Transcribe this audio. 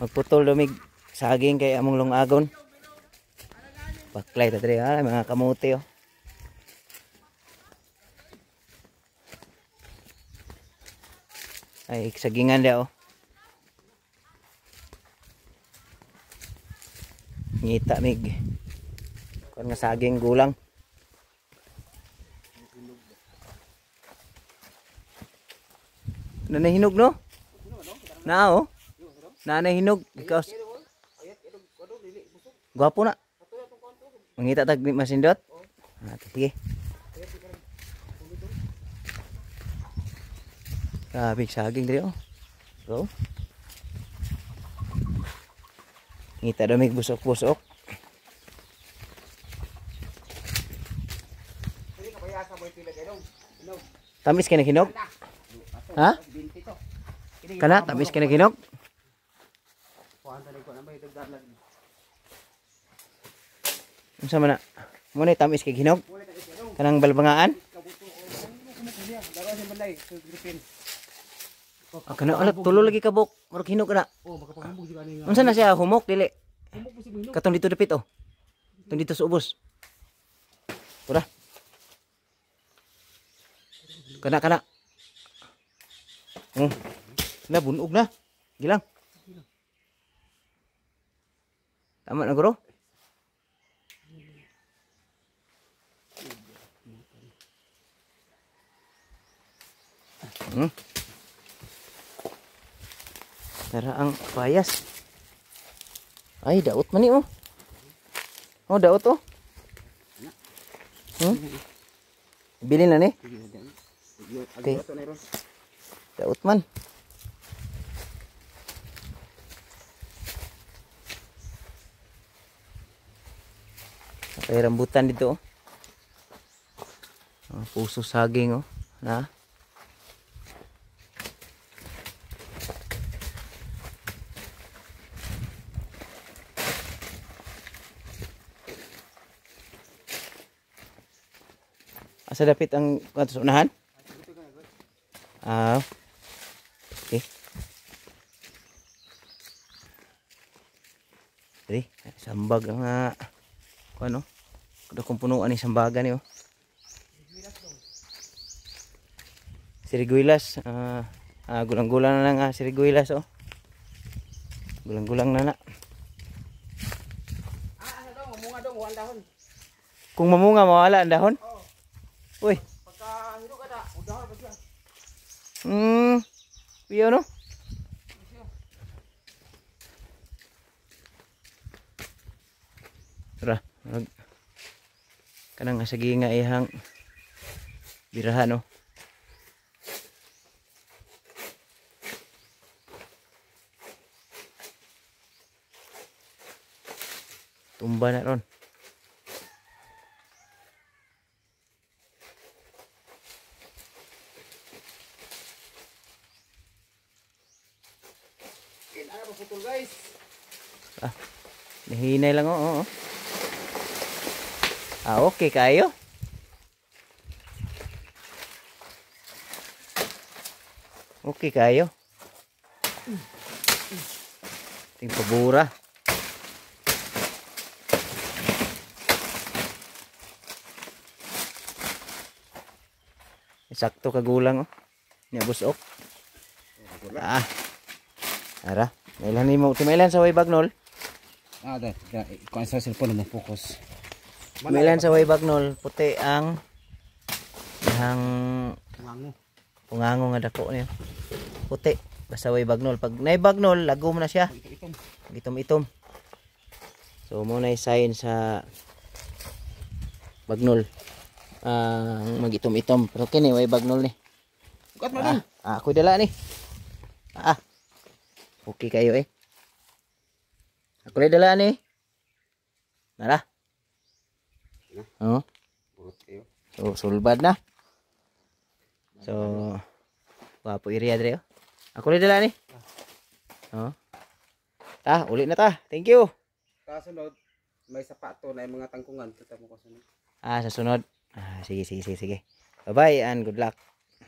Magputol dumig saging kay among lungagon. Baklay ta diri ha mga kamote oh. Ay sagingan dia oh. Ngita mig kon nga saging gulang. Nanahinog no? Na oh. Nanahinog because gwapo na. Mangita tag masindot. Sige. Grabe saging diri oh. Bro. Ngita daw mig busok-busok. Tamis kena hinog? Ha? Kana tamis kena hinog? Unsa man na? Mo ni tamis kay hinog? Kanang balbangaan? Ah, kana alat tulo lagi kabok. Murag hinog kana. Unsa na siya humok dili? Katong dito dapit oh. Katong dito sa ubos. Pura. Kana. Na bunog na. Gilang. Tama na guro. Tara ang payas. Ay, daot man ni oh. Oh, daot oh. Bilin na ni. Okay. Daot man. May rambutan dito oh. Puso saging oh. Na. Asa dapit ang unahan? Ah. Okay. Jadi, sambag ang ano? Kada kung punuan ni sambagan ni oh. Siriguilas, gulang-gulang na lang siriguilas oh. Gulang-gulang na na. Ano daw, mamunga daw, wala dahon. Kung mamunga mawala ang dahon? Oo. Uy. Pagka hiro ka da, dahon pa siya. Piyo no? Tara, kanang asagi nga ihang birahan no. Tumba na ron. Guys. Nahinay lang oh. Okay kayo. Okay kayo. Ting pabura. Sakto kagulang oh. Nya busok. Ara. Mailan ni mo, timailan sa way bagnol. Kuan sa cellphone mo focus. Mailan sa way bagnol, puti ang pungango nga dako niya. Puti basta way bagnol. Pag nay bagnol, lagom na siya. Itom-itom. So mo na sign sa bagnol. Magitom-itom. Pero kini way bagnol ni. Kat man. Ako dala ni. Okay kayo eh. Ako rin dala ni. Nara. Oh. So sulbad na. So wapo area dire. Ako rin dala ni. Oh. Uli na ta. Thank you. Kasunod may sapato na mga tangkungan kita mo kasunod. Sa sunod. Sige. Bye-bye and good luck.